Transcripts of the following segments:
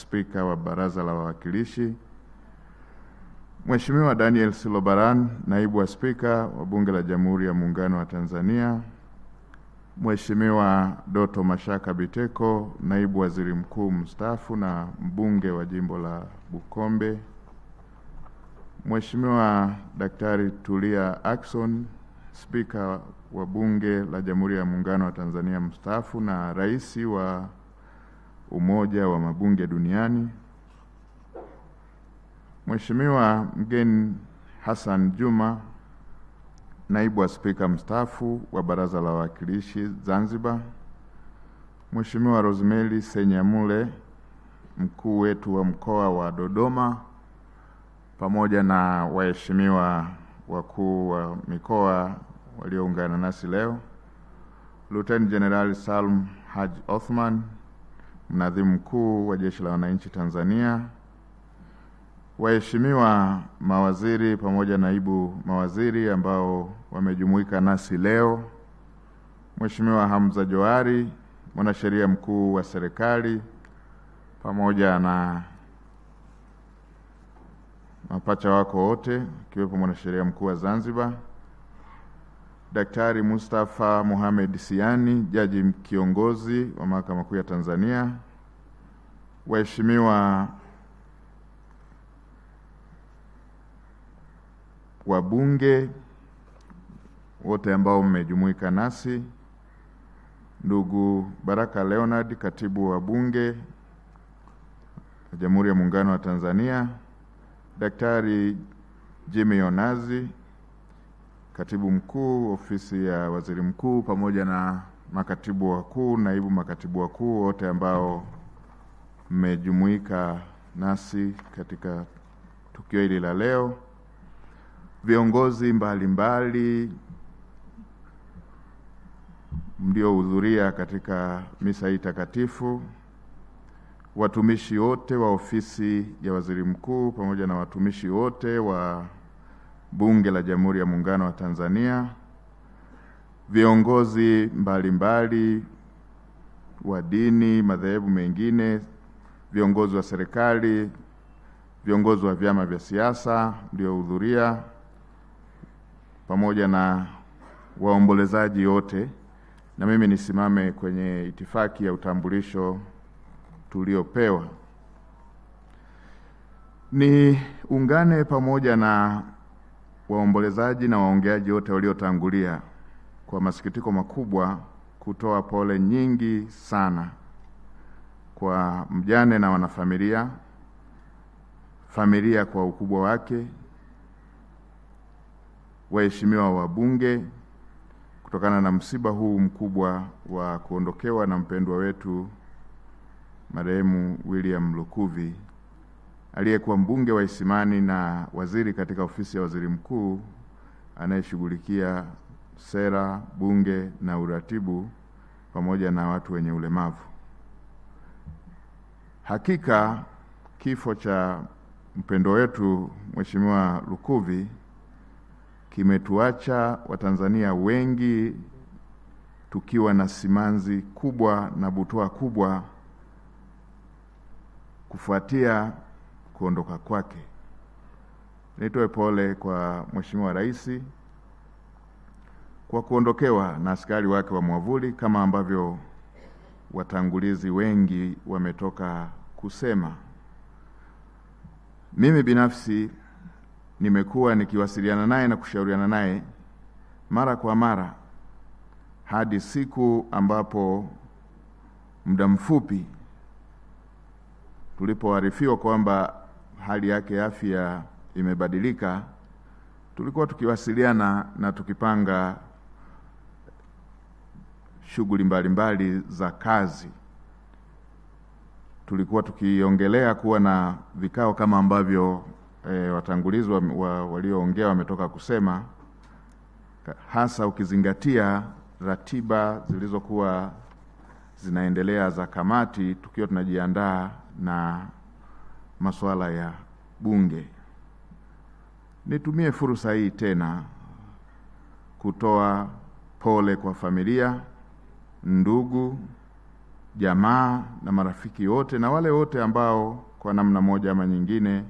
Spika wa Baraza la Wawakilishi, Mheshimiwa Daniel Silobaran, Naibu wa Spika wa Bunge la Jamhuri ya Muungano wa Tanzania, Mheshimiwa Doto Mashaka Biteko, Naibu Waziri Mkuu mstaafu na mbunge wa Jimbo la Bukombe, Mheshimiwa Daktari Tulia Ackson, Spika wa Bunge la Jamhuri ya Muungano wa Tanzania mstaafu na Rais wa Umoja wa Mabunge Duniani, Mheshimiwa mgeni Hassan Juma, Naibu wa Spika mstaafu wa Baraza la Wawakilishi Zanzibar, Mheshimiwa Rosemary Senyamule, mkuu wetu wa mkoa wa Dodoma, pamoja na waheshimiwa wakuu wa mikoa walioungana nasi leo, Lieutenant General Salum Haji Othman, mnadhimu mkuu wa Jeshi la Wananchi Tanzania, waheshimiwa mawaziri pamoja naibu mawaziri ambao wamejumuika nasi leo, Mheshimiwa Hamza Johari, mwanasheria mkuu wa serikali, pamoja na mapacha wako wote, kiwepo mwanasheria mkuu wa Zanzibar, Daktari Mustafa Mohamed Siani, jaji kiongozi wa Mahakama Kuu ya Tanzania, waheshimiwa wabunge wote ambao mmejumuika nasi, ndugu Baraka Leonard, katibu wa Bunge wa Jamhuri ya Muungano wa Tanzania, Daktari Jimmy Onazi, katibu mkuu ofisi ya waziri mkuu, pamoja na makatibu wakuu, naibu makatibu wakuu wote ambao mmejumuika nasi katika tukio hili la leo, viongozi mbalimbali mliohudhuria katika misa hii takatifu, watumishi wote wa ofisi ya waziri mkuu pamoja na watumishi wote wa Bunge la Jamhuri ya Muungano wa Tanzania, viongozi mbalimbali wa dini, madhehebu mengine, viongozi wa serikali, viongozi wa vyama vya siasa mliohudhuria, pamoja na waombolezaji wote. Na mimi nisimame kwenye itifaki ya utambulisho tuliopewa. Niungane pamoja na waombolezaji na waongeaji wote waliotangulia kwa masikitiko makubwa kutoa pole nyingi sana kwa mjane na wanafamilia, familia kwa ukubwa wake, waheshimiwa wabunge, kutokana na msiba huu mkubwa wa kuondokewa na mpendwa wetu marehemu William Lukuvi, aliyekuwa mbunge wa Isimani na waziri katika ofisi ya waziri mkuu anayeshughulikia sera, bunge na uratibu pamoja na watu wenye ulemavu. Hakika kifo cha mpendwa wetu Mheshimiwa Lukuvi kimetuacha Watanzania wengi tukiwa na simanzi kubwa na butwaa kubwa kufuatia kuondoka kwake. Nitoe pole kwa Mheshimiwa Rais kwa kuondokewa na askari wake wa mwavuli, kama ambavyo watangulizi wengi wametoka kusema. Mimi binafsi nimekuwa nikiwasiliana naye na kushauriana naye mara kwa mara hadi siku ambapo muda mfupi tulipoarifiwa kwamba hali yake ya afya imebadilika, tulikuwa tukiwasiliana na tukipanga shughuli mbalimbali za kazi. Tulikuwa tukiongelea kuwa na vikao kama ambavyo watangulizi walioongea wametoka kusema, hasa ukizingatia ratiba zilizokuwa zinaendelea za kamati, tukiwa tunajiandaa na masuala ya bunge. Nitumie fursa hii tena kutoa pole kwa familia, ndugu, jamaa na marafiki wote na wale wote ambao kwa namna moja ama nyingine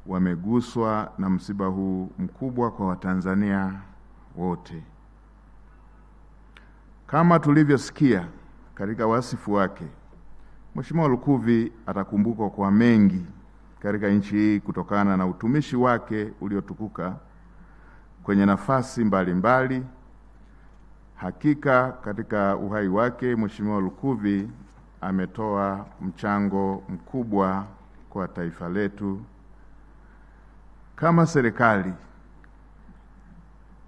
wameguswa na msiba huu mkubwa kwa Watanzania wote. Kama tulivyosikia katika wasifu wake, Mheshimiwa Lukuvi atakumbukwa kwa mengi katika nchi hii kutokana na utumishi wake uliotukuka kwenye nafasi mbalimbali. Hakika katika uhai wake Mheshimiwa Lukuvi ametoa mchango mkubwa kwa taifa letu. Kama serikali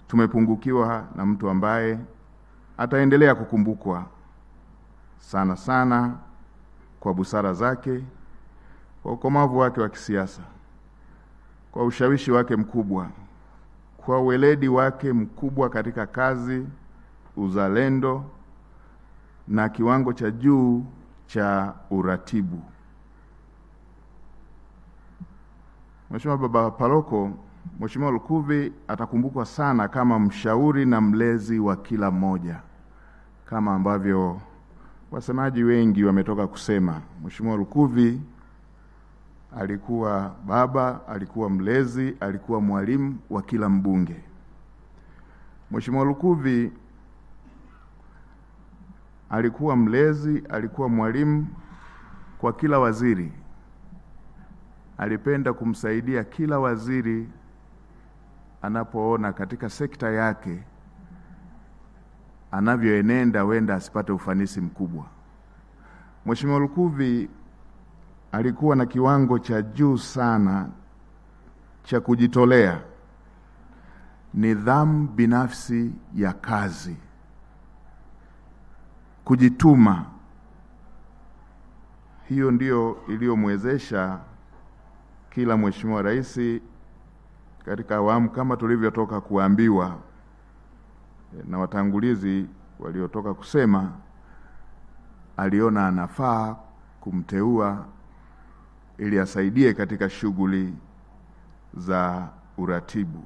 tumepungukiwa na mtu ambaye ataendelea kukumbukwa sana sana kwa busara zake, kwa ukomavu wake wa kisiasa, kwa ushawishi wake mkubwa, kwa weledi wake mkubwa katika kazi, uzalendo na kiwango cha juu cha uratibu. Mheshimiwa Baba Paroko, Mheshimiwa Lukuvi atakumbukwa sana kama mshauri na mlezi wa kila mmoja. Kama ambavyo wasemaji wengi wametoka kusema, Mheshimiwa Lukuvi alikuwa baba, alikuwa mlezi, alikuwa mwalimu wa kila mbunge. Mheshimiwa Lukuvi alikuwa mlezi, alikuwa mwalimu kwa kila waziri. Alipenda kumsaidia kila waziri anapoona katika sekta yake anavyoenenda wenda asipate ufanisi mkubwa. Mheshimiwa Lukuvi alikuwa na kiwango cha juu sana cha kujitolea, nidhamu binafsi ya kazi, kujituma. Hiyo ndio iliyomwezesha kila Mheshimiwa Rais katika awamu kama tulivyotoka kuambiwa na watangulizi waliotoka kusema, aliona anafaa kumteua ili asaidie katika shughuli za uratibu.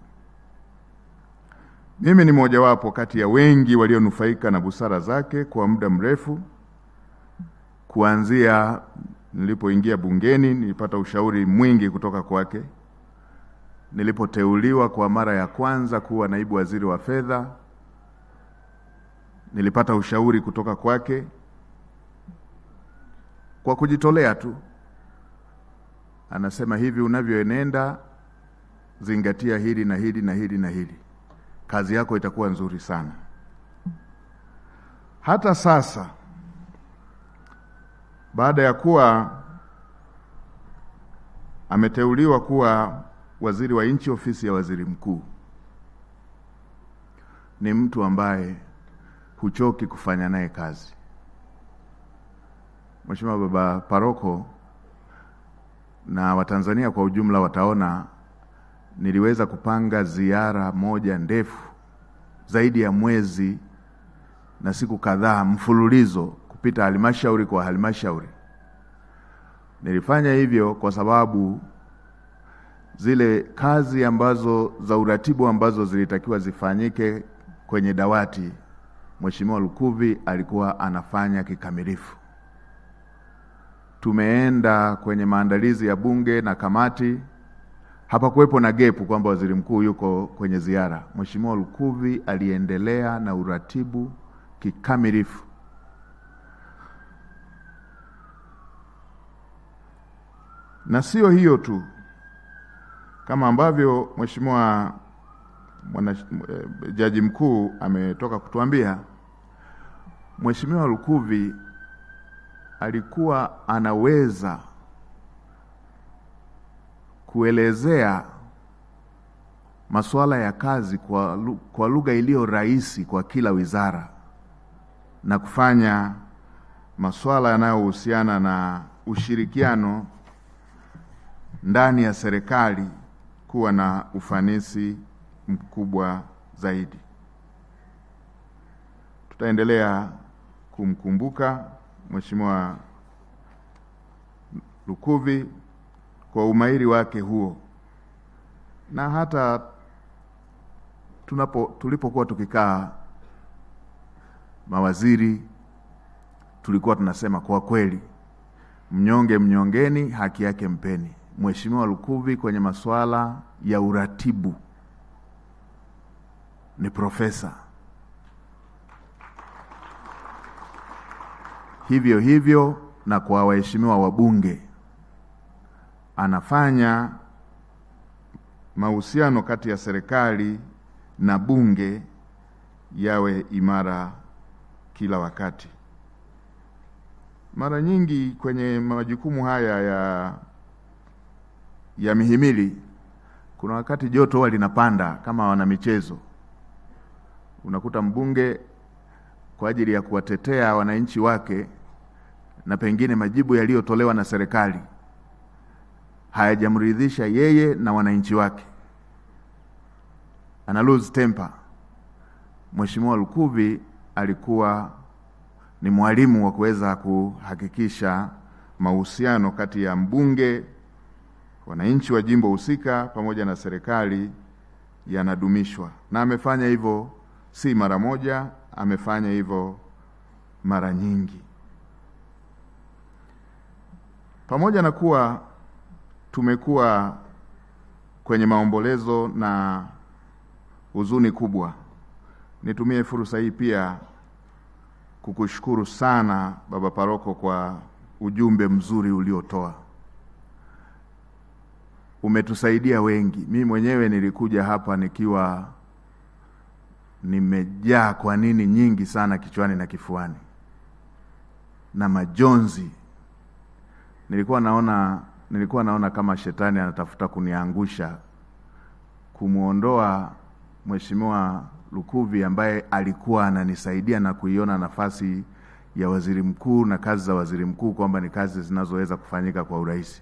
Mimi ni mojawapo kati ya wengi walionufaika na busara zake kwa muda mrefu. Kuanzia nilipoingia bungeni nilipata ushauri mwingi kutoka kwake. Nilipoteuliwa kwa mara ya kwanza kuwa naibu waziri wa fedha, nilipata ushauri kutoka kwake kwa kujitolea tu. Anasema hivi, unavyoenenda zingatia hili na hili na hili na hili, kazi yako itakuwa nzuri sana. Hata sasa baada ya kuwa ameteuliwa kuwa waziri wa nchi ofisi ya waziri mkuu, ni mtu ambaye huchoki kufanya naye kazi. Mheshimiwa Baba Paroko na Watanzania kwa ujumla wataona niliweza kupanga ziara moja ndefu zaidi ya mwezi na siku kadhaa mfululizo kupita halmashauri kwa halmashauri. Nilifanya hivyo kwa sababu zile kazi ambazo za uratibu ambazo zilitakiwa zifanyike kwenye dawati, Mheshimiwa Lukuvi alikuwa anafanya kikamilifu. Tumeenda kwenye maandalizi ya bunge na kamati, hapakuwepo na gepu kwamba waziri mkuu yuko kwenye ziara. Mheshimiwa Lukuvi aliendelea na uratibu kikamilifu. Na sio hiyo tu, kama ambavyo Mheshimiwa Jaji Mkuu ametoka kutuambia, Mheshimiwa Lukuvi alikuwa anaweza kuelezea masuala ya kazi kwa lugha iliyo rahisi kwa kila wizara na kufanya masuala yanayohusiana na ushirikiano ndani ya serikali kuwa na ufanisi mkubwa zaidi. Tutaendelea kumkumbuka Mheshimiwa Lukuvi kwa umahiri wake huo, na hata tulipokuwa tukikaa mawaziri tulikuwa tunasema kwa kweli, mnyonge mnyongeni, haki yake mpeni. Mheshimiwa Lukuvi kwenye masuala ya uratibu ni profesa. Hivyo hivyo na kwa waheshimiwa wabunge, anafanya mahusiano kati ya serikali na bunge yawe imara kila wakati. Mara nyingi kwenye majukumu haya ya mihimili, kuna wakati joto huwa linapanda kama wana michezo. Unakuta mbunge kwa ajili ya kuwatetea wananchi wake, na pengine majibu yaliyotolewa na serikali hayajamridhisha yeye na wananchi wake, ana lose temper. Mheshimiwa Lukuvi alikuwa ni mwalimu wa kuweza kuhakikisha mahusiano kati ya mbunge, wananchi wa jimbo husika pamoja na serikali yanadumishwa, na amefanya hivyo si mara moja, amefanya hivyo mara nyingi. Pamoja na kuwa tumekuwa kwenye maombolezo na huzuni kubwa, nitumie fursa hii pia kukushukuru sana Baba Paroko kwa ujumbe mzuri uliotoa. Umetusaidia wengi. Mimi mwenyewe nilikuja hapa nikiwa nimejaa kwa nini nyingi sana kichwani na kifuani na majonzi. Nilikuwa naona kama shetani anatafuta kuniangusha, kumuondoa Mheshimiwa Lukuvi ambaye alikuwa ananisaidia na kuiona nafasi ya waziri mkuu na kazi za waziri mkuu kwamba ni kazi zinazoweza kufanyika kwa urahisi.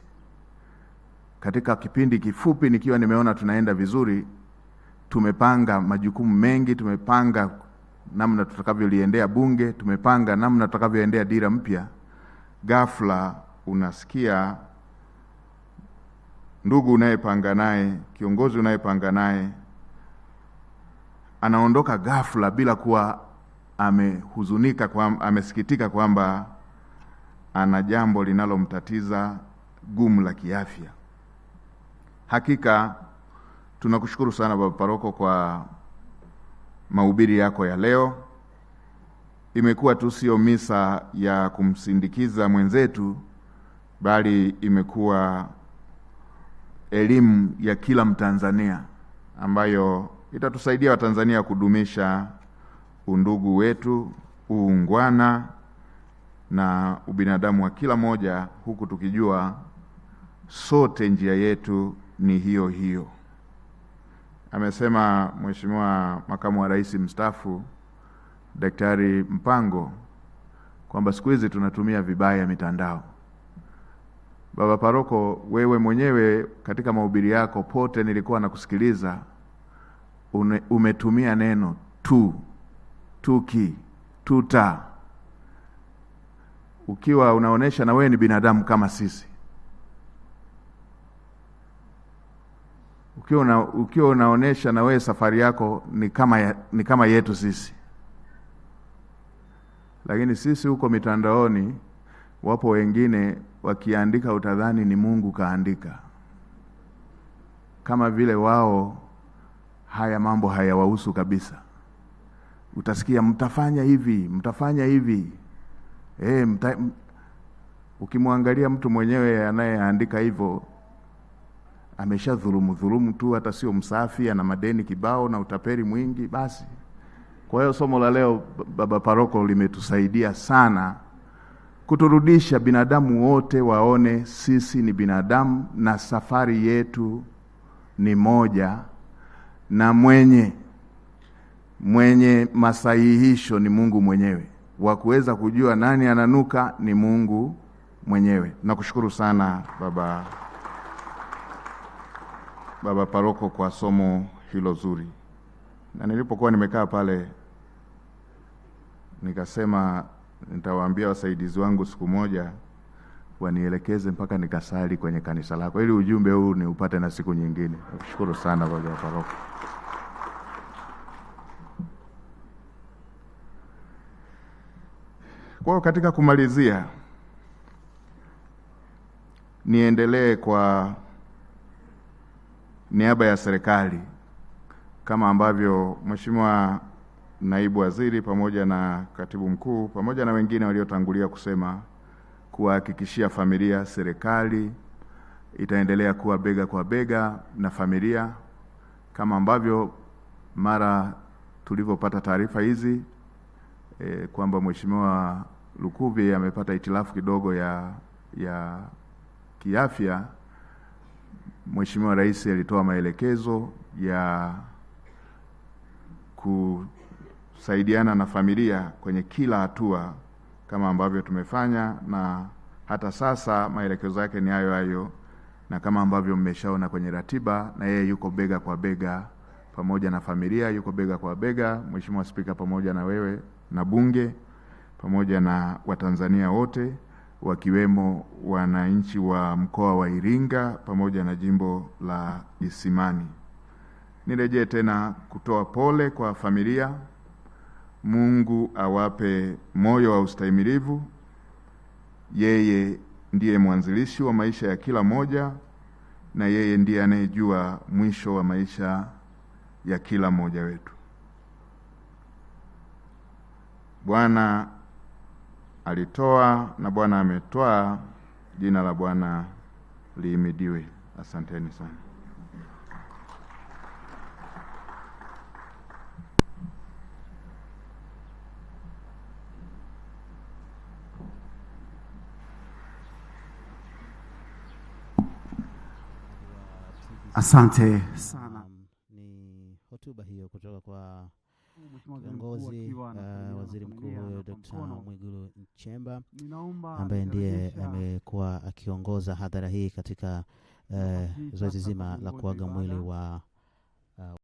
Katika kipindi kifupi nikiwa nimeona tunaenda vizuri, tumepanga majukumu mengi, tumepanga namna tutakavyoliendea bunge, tumepanga namna tutakavyoendea dira mpya. Ghafla unasikia ndugu unayepanga naye, kiongozi unayepanga naye anaondoka ghafla bila kuwa amehuzunika, amesikitika kwamba ana jambo linalomtatiza gumu la kiafya. Hakika tunakushukuru sana Baba Paroko kwa mahubiri yako ya leo. Imekuwa tu sio misa ya kumsindikiza mwenzetu, bali imekuwa elimu ya kila Mtanzania ambayo itatusaidia Watanzania kudumisha undugu wetu, uungwana na ubinadamu wa kila moja, huku tukijua sote njia yetu ni hiyo hiyo. Amesema Mheshimiwa Makamu wa Rais mstaafu Daktari Mpango kwamba siku hizi tunatumia vibaya mitandao. Baba Paroko, wewe mwenyewe katika mahubiri yako pote nilikuwa nakusikiliza, umetumia neno tuki, tuta, ukiwa unaonesha na wewe ni binadamu kama sisi. Ukiwa unaonesha na wewe safari yako ni kama yetu sisi. Lakini sisi huko mitandaoni, wapo wengine wakiandika utadhani ni Mungu kaandika, kama vile wao haya mambo hayawahusu kabisa. Utasikia mtafanya hivi. Ukimwangalia mtu mwenyewe anayeandika hivyo amesha dhulumu tu, hata sio msafi, ana madeni kibao na utaperi mwingi basi. Kwa hiyo somo la leo Baba Paroko limetusaidia sana kuturudisha binadamu wote waone sisi ni binadamu na safari yetu ni moja, na mwenye masahihisho ni Mungu mwenyewe. Wa kuweza kujua nani ananuka ni Mungu mwenyewe. Nakushukuru sana Baba Paroko kwa somo hilo zuri. Na nilipokuwa nimekaa pale nikasema nitawaambia wasaidizi wangu siku moja wanielekeze mpaka nikasali kwenye kanisa lako ili ujumbe huu ni upate na siku nyingine. Nakushukuru sana Baba Paroko. Kwa katika kumalizia, niendelee kwa niaba ya serikali kama ambavyo Mheshimiwa Naibu Waziri pamoja na Katibu Mkuu pamoja na wengine waliotangulia kusema, kuhakikishia familia serikali itaendelea kuwa bega kwa bega na familia, kama ambavyo mara tulivyopata taarifa hizi kwamba Mheshimiwa Lukuvi amepata hitilafu kidogo ya kiafya. Mheshimiwa Rais alitoa maelekezo ya kusaidiana na familia kwenye kila hatua kama ambavyo tumefanya, na hata sasa maelekezo yake ni hayo hayo, na kama ambavyo mmeshaona kwenye ratiba, na yeye yuko bega kwa bega pamoja na familia, yuko bega kwa bega, Mheshimiwa Spika, pamoja na wewe na Bunge pamoja na Watanzania wote, wakiwemo wananchi wa mkoa wa Iringa pamoja na jimbo la Isimani. Nirejee tena kutoa pole kwa familia. Mungu awape moyo wa ustahimilivu. Yeye ndiye mwanzilishi wa maisha ya kila moja, na yeye ndiye anayejua mwisho wa maisha ya kila mmoja wetu. Bwana alitoa na Bwana ametwaa, jina la Bwana lihimidiwe. Asanteni sana. Asante sana. Ni hotuba hiyo kutoka kwa kiongozi Waziri Mkuu huyo Dr. Mwigulu Nchemba, ambaye ndiye amekuwa akiongoza hadhara hii katika zoezi zima la kuaga mwili wa